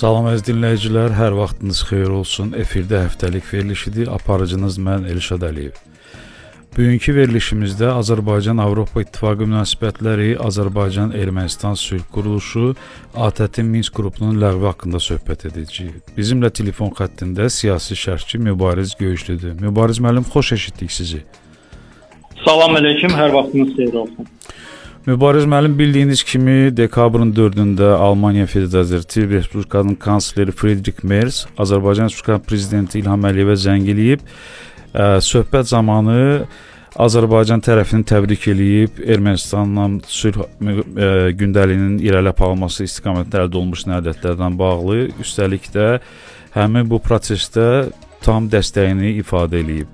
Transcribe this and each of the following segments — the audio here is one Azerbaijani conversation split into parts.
Salam əziz dinləyicilər, hər vaxtınız xeyir olsun. Efirdə həftəlik verilişidir. Aparıcınız mən Elşad Əliyev. Bugünkü verilişimizdə Azərbaycan-Avropa İttifaqı münasibətləri, Azərbaycan-Ermənistan sülh quruluşu, ATƏT-in Minsk qrupunun ləğvi haqqında söhbət edəcəyik. Bizimlə telefon xəttində siyasi şərhçi Mübariz Göyüşlüdür. Mübariz müəllim, xoş eşitdik sizi. Salam əleykum, hər vaxtınız xeyir olsun. Mübariz müəllim, bildiyiniz kimi dekabrın 4-də Almaniya Federativ Respublikasının kansleri Friedrich Merz Azərbaycan Respublikasının prezidenti İlham Əliyevə zəng eləyib. Söhbət zamanı Azərbaycan tərəfini təbrik eləyib, Ermənistanla sülh gündəliyinin irəli aparılması istiqamətində əldə olmuş nəticələrdən bağlı, üstəlik də həmin bu prosesdə tam dəstəyini ifadə eləyib.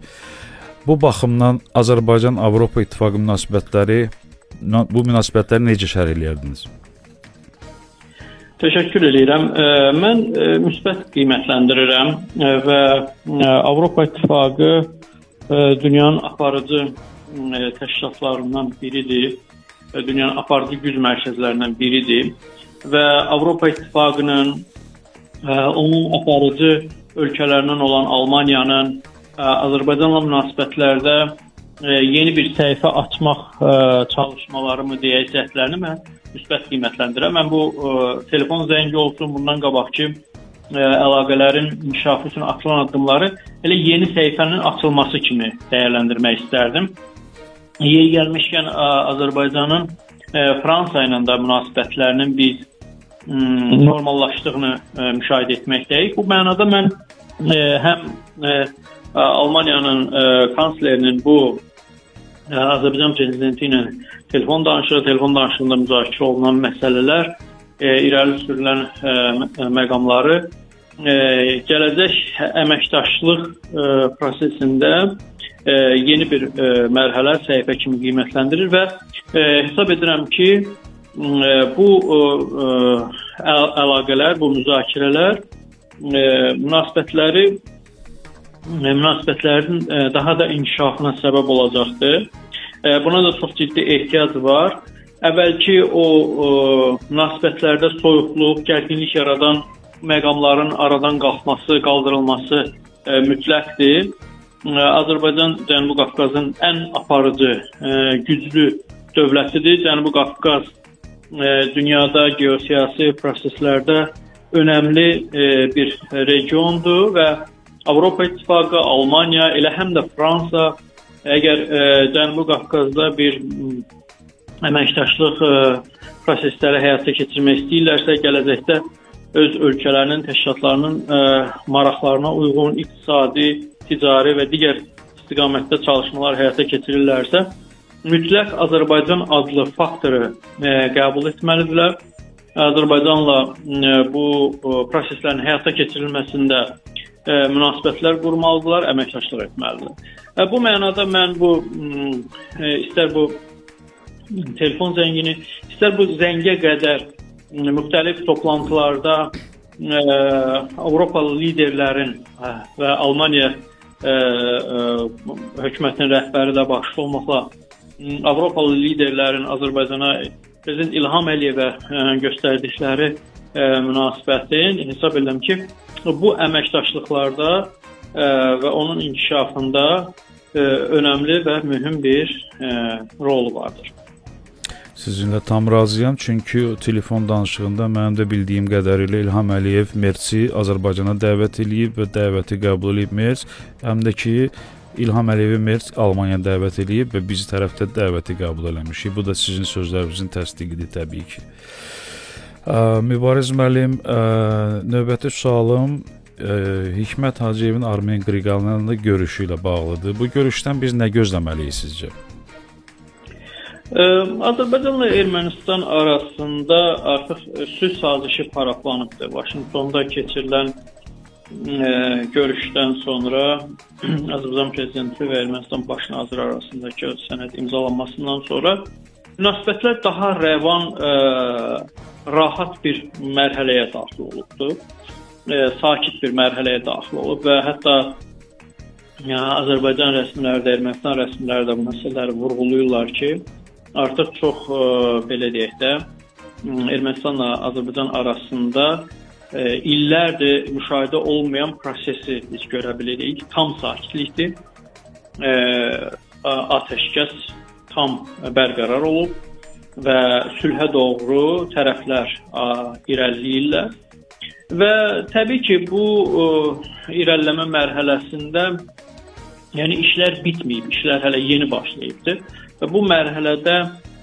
Bu baxımdan Azərbaycan-Avropa İttifaqı bu münasibətləri necə şərh eləyərdiniz? Təşəkkür edirəm. Mən müsbət qiymətləndirirəm və Avropa İttifaqı dünyanın aparıcı təşkilatlarından biridir, dünyanın aparıcı güc mərkəzlərindən biridir və Avropa İttifaqının onun aparıcı ölkələrindən olan Almaniyanın Azərbaycanla münasibətlərdə yeni bir səhifə açmaq çalışmalarımı deyək cəhdlərini mən müsbət qiymətləndirəm. Mən bu telefon zəngi olsun, bundan qabaqki əlaqələrin inkişafı üçün atılan addımları elə yeni səhifənin açılması kimi dəyərləndirmək istərdim. Yeri gəlmişkən Azərbaycanın Fransa ilə də münasibətlərinin biz normallaşdığını müşahidə etməkdəyik. Bu mənada mən həm Almaniyanın kanslerinin bu Azərbaycan prezidenti ilə telefon danışığında müzakirə olunan məsələlər, irəli sürülən məqamları gələcək əməkdaşlıq prosesində yeni bir mərhələ, səhifə kimi qiymətləndirir və hesab edirəm ki, bu əlaqələr, bu müzakirələr münasibətlərin daha da inkişafına səbəb olacaqdır. Buna da çox ciddi ehtiyac var. Əvvəlki o münasibətlərdə soyuqluq, gərginlik yaradan məqamların aradan qalxması, qaldırılması mütləqdir. Azərbaycan Cənubi Qafqazın ən aparıcı, güclü dövlətidir. Cənubi Qafqaz dünyada geosiyasi proseslərdə önəmli bir regiondur və Avropa İttifaqı, Almaniya, elə həm də Fransa əgər Cənubi Qafqazda bir əməkdaşlıq prosesləri həyata keçirmək istəyirlərsə, gələcəkdə öz ölkələrinin, təşkilatlarının maraqlarına uyğun iqtisadi, ticari və digər istiqamətdə çalışmalar həyata keçirirlərsə, mütləq Azərbaycan adlı faktoru qəbul etməlidirlər. Azərbaycanla bu proseslərin həyata keçirilməsində münasibətlər qurmalıdırlar, əməkdaşlıq etməlidir. Bu mənada mən istər bu telefon zəngini, istər bu zəngə qədər müxtəlif toplantılarda Avropalı liderlərin və Almaniya hökumətinin rəhbəri də başda olmaqla Avropalı liderlərin Azərbaycana prezident İlham Əliyevə göstərdikləri münasibətin hesab edirəm ki, bu əməkdaşlıqlarda və onun inkişafında önəmli və mühüm bir rolu vardır. Sizinlə tam razıyam, çünki telefon danışığında mənim də bildiyim qədərilə İlham Əliyev Merzi Azərbaycana dəvət eləyib və dəvəti qəbul eləyib Merz, həm də ki İlham Əliyevi Merz Almaniya dəvət eləyib və biz tərəfdə dəvəti qəbul eləmişik. Bu da sizin sözlərinizin təsdiqidir təbii ki. Mübariz müəllim, növbəti sualım Hikmət Hacıyevin Armen Qriqalyanla görüşü ilə bağlıdır. Bu görüşdən biz nə gözləməliyik sizcə? Azərbaycanla Ermənistan arasında artıq sülh sazişi paraflanıbdır. Vaşinqtonda keçirilən görüşdən sonra Azərbaycan prezidenti və Ermənistan baş naziri arasındakı sənəd imzalanmasından sonra münasibətlər daha rəvan, rahat bir mərhələyə daxil olubdur. Sakit bir mərhələyə daxil olub və hətta Azərbaycan rəsmiləri də, Ermənistan rəsmiləri də bu məsələləri vurğulayırlar ki, artıq çox belə deyək də Ermənistanla Azərbaycan arasında illərdir müşahidə olmayan prosesi biz görə bilirik. Tam sakitlikdir. Atəşkəs tam bərqərar olub və sülhə doğru tərəflər irəliləyirlər. Və təbii ki, bu irəliləmə mərhələsində işlər bitməyib, işlər hələ yeni başlayıbdır. Və bu mərhələdə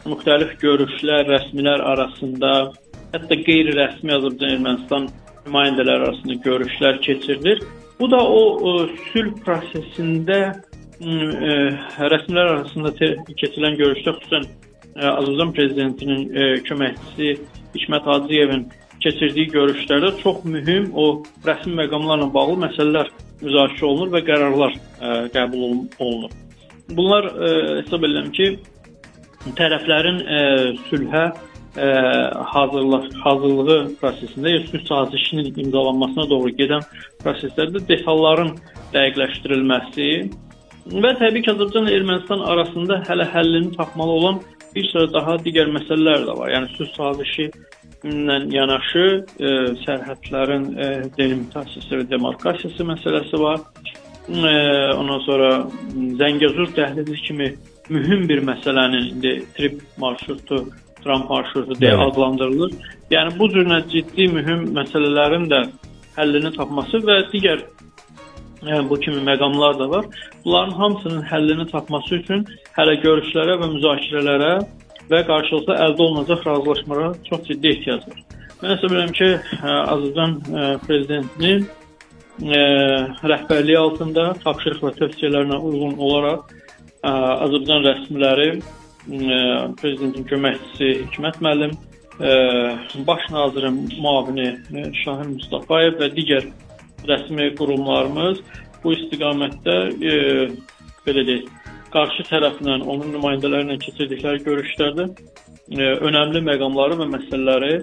müxtəlif görüşlər, rəsmilər arasında, hətta qeyri-rəsmi Azərbaycan-Ermənistan nümayəndələri arasında görüşlər keçirilir. Bu da o sülh prosesində rəsmilər arasında keçirilən görüşdə xüsusən Azərbaycan prezidentinin köməkçisi Hikmət Hacıyevin keçirdiyi görüşlərdə çox mühüm o rəsmi məqamlarla bağlı məsələlər müzakirə olunur və qərarlar qəbul olunur. Bunlar hesab edirəm ki, tərəflərin sülhə hazırlığı prosesində, sülh sazişinin imzalanmasına doğru gedən proseslərdə detalların dəqiqləşdirilməsi və təbii ki, Azərbaycan-Ermənistan arasında hələ həllini tapmalı olan bir sıra daha digər məsələlər də var. Yəni sülh sazişi ilə yanaşı sərhədlərin delimitasiyası və demarkasiyası məsələsi var. Ondan sonra Zəngəzur dəhlizi kimi mühüm bir məsələnin indi trip marşrutu, tram marşrutu deyə adlandırılır. Yəni bu cür ciddi mühüm məsələlərin də həllini tapması və digər bu kimi məqamlar da var. Bunların hamısının həllini tapması üçün hələ görüşlərə və müzakirələrə və qarşılıqlı əldə olunacaq razılaşmalara çox ciddi ehtiyac var. Mən hesab edirəm ki, Azərbaycan prezidentinin rəhbərliyi altında tapşırıq və tövsiyələrinə uyğun olaraq Azərbaycan rəsmiləri, prezidentin köməkçisi Hikmət müəllim, baş nazirin müavini Şahin Mustafayev və digər rəsmi qurumlarımız bu istiqamətdə belə deyək, qarşı tərəflə, onun nümayəndələrlə keçirdikləri görüşlərdə önəmli məqamları və məsələləri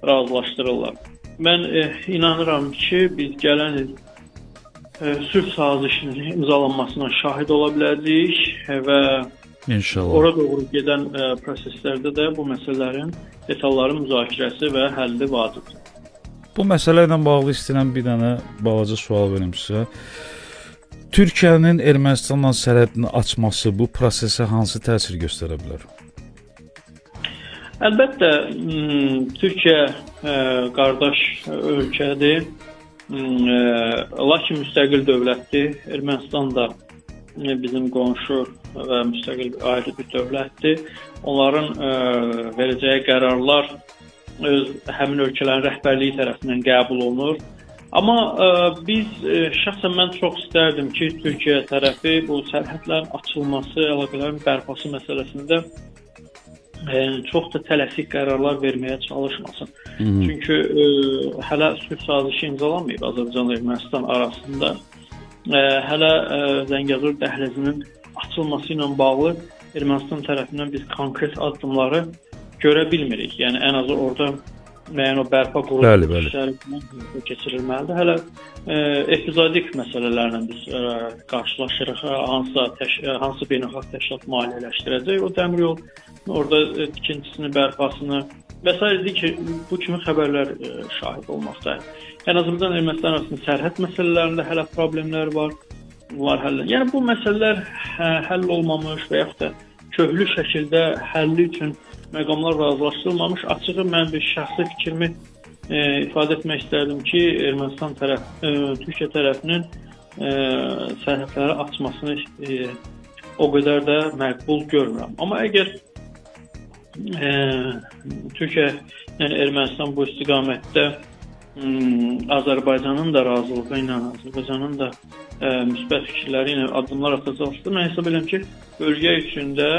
razılaşdırırlar. Mən inanıram ki, biz gələn il sülh sazişinin imzalanmasına şahid ola biləcəyik və İnşallah. Ora doğru gedən proseslərdə də bu məsələlərin detalların müzakirəsi və həlli vacibdir. Bu məsələ ilə bağlı istəyirəm bir dənə balaca sual verim sizə. Türkiyənin Ermənistanla sərhədini açması bu prosesə hansı təsir göstərə bilər? Əlbəttə, Türkiyə qardaş ölkədir, lakin müstəqil dövlətdir. Ermənistan da bizim qonşu və müstəqil ayrı bir dövlətdir. Onların verəcəyi qərarlar həmin ölkələrin rəhbərliyi tərəfindən qəbul olunur. Amma biz, şəxsən mən çox istərdim ki, Türkiyə tərəfi bu sərhədlərin açılması, əlaqələrin bərpası məsələsində çox da tələsik qərarlar verməyə çalışmasın. Çünki hələ sülh sazişi imzalanmayıb Azərbaycan və Ermənistan arasında. Hələ Zəngəzur dəhlizinin açılması ilə bağlı Ermənistan tərəfindən biz konkret addımları görə bilmirik. Yəni ən azı orada müəyyən o bərpa quruluşları keçirilməlidir. Hələ epizodik məsələlərlə biz qarşılaşırıq. Hansı beynəlxalq təşkilat maliyyələşdirəcək o dəmir yol, orada tikintisini, bərpasını və s. ki, bu kimi xəbərlər şahid olmaqdayıq. Yəni Azərbaycan-Ermənistan arasında sərhəd məsələlərində hələ problemlər var. Bunlar həll. Yəni bu məsələlər həll olmamış və yaxud da köhlü şəkildə həlli üçün məqamlar razılaşdırılmamış. Açığı mən bir şəxsi fikrimi ifadə etmək istərdim ki, Ermənistan Türkiyə tərəfinin sərhədləri açmasını o qədər də məqbul görmürəm. Amma əgər Türkiyə, yəni Ermənistan bu istiqamətdə Azərbaycanın da razılığı ilə, Azərbaycanın da müsbət fikirləri ilə addımlar atacaqsa, mən hesab edirəm ki, bölgə üçün də,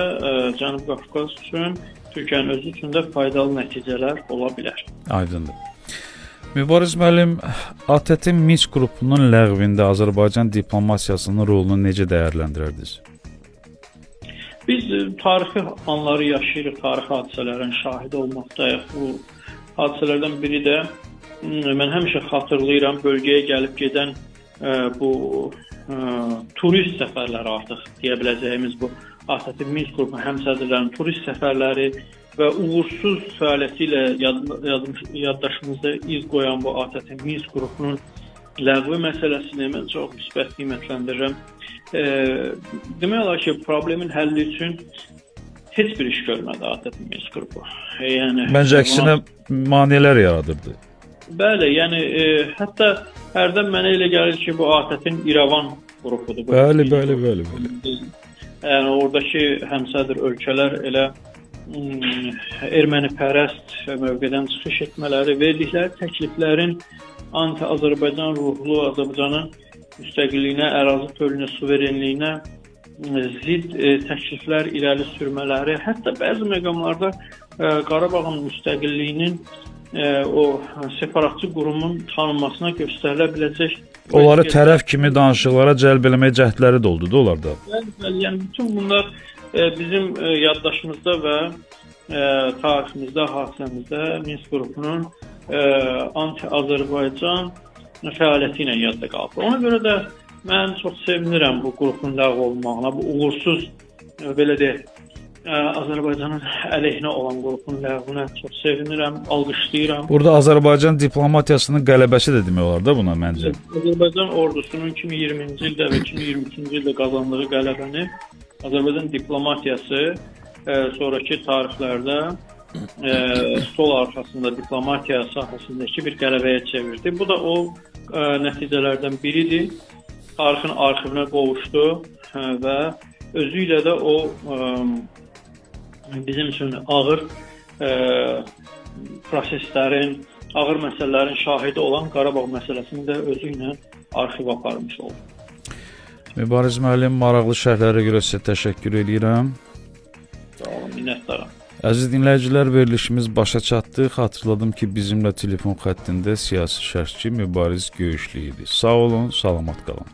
Cənubi Qafqaz üçün, Türkiyənin özü üçün də faydalı nəticələr ola bilər. Aydındır. Mübariz müəllim, ATƏT-in Minsk qrupunun ləğvində Azərbaycan diplomasiyasının rolunu necə dəyərləndirərdiniz? Biz tarixi anları yaşayırıq, tarixi hadisələrin şahidi olmaqdayıq. Bu hadisələrdən biri də mən həmişə xatırlayıram, bölgəyə gəlib gedən bu turist səfərləri artıq deyə biləcəyimiz bu ATƏT-in Minsk qrupunun həmsədrlərinin turist səfərləri və uğursuz fəaliyyəti ilə yaddaşımızda iz qoyan bu ATƏT Minsk qrupunun ləğvi məsələsini mən çox müsbət qiymətləndirirəm. Demək olar ki, problemin həlli üçün heç bir iş görmədi ATƏT Minsk qrupu. Yəni Məncə əksinə maneələr yaradırdı. Bəli, yəni hətta hərdən mənə elə gəlir ki, bu ATƏT-in İrəvan qrupudur. Bəli. Yəni oradakı həmsədr ölkələr elə ermənipərəst mövqedən çıxış etmələri, verdikləri təkliflərin anti-Azərbaycan ruhlu, Azərbaycanın müstəqilliyinə, ərazi bütövlüyünə, suverenliyinə zidd təkliflər irəli sürmələri, hətta bəzi məqamlarda Qarabağın müstəqilliyinin o separatçı qurumun tanınmasına göstərilə biləcək. onları tərəf kimi danışıqlara cəlb eləməyə cəhdləri də oldu da onlarda. Bəli, yəni bütün bunlar bizim yaddaşımızda və tariximizdə, hafizəmizdə Minsk qrupunun anti-Azərbaycan fəaliyyəti ilə yadda qalıb. Ona görə də mən çox sevinirəm bu qrupun ləğv olunmağına, bu uğursuz belə deyək, Azərbaycanın əleyhinə olan qrupun ləğvinə çox sevinirəm, alqışlayıram. Burada Azərbaycan diplomatiyasının qələbəsi də demək olar da buna məncə. Azərbaycan ordusunun 2020-ci ildə və 2022-ci ildə qazandığı qələbəni Azərbaycan diplomatiyası sonrakı tarixlərdə sol arxasında diplomatiya sahəsindəki bir qələbəyə çevirdi. Bu da o nəticələrdən biridir. Tarixin arxivinə qovuşdu və özü ilə də o bizim üçün ağır proseslərin, ağır məsələlərin şahidi olan Qarabağ məsələsini də özü ilə arxiv aparmış oldu. Mübariz müəllim, maraqlı şərhlərə görə sizə təşəkkür edirəm. Sağ olun, minnətdaram. Əziz dinləyicilər, verilişimiz başa çatdı. Xatırladım ki, bizimlə telefon xəttində siyasi şərhçi Mübariz Göyüşlü idi. Sağ olun, salamat qalın.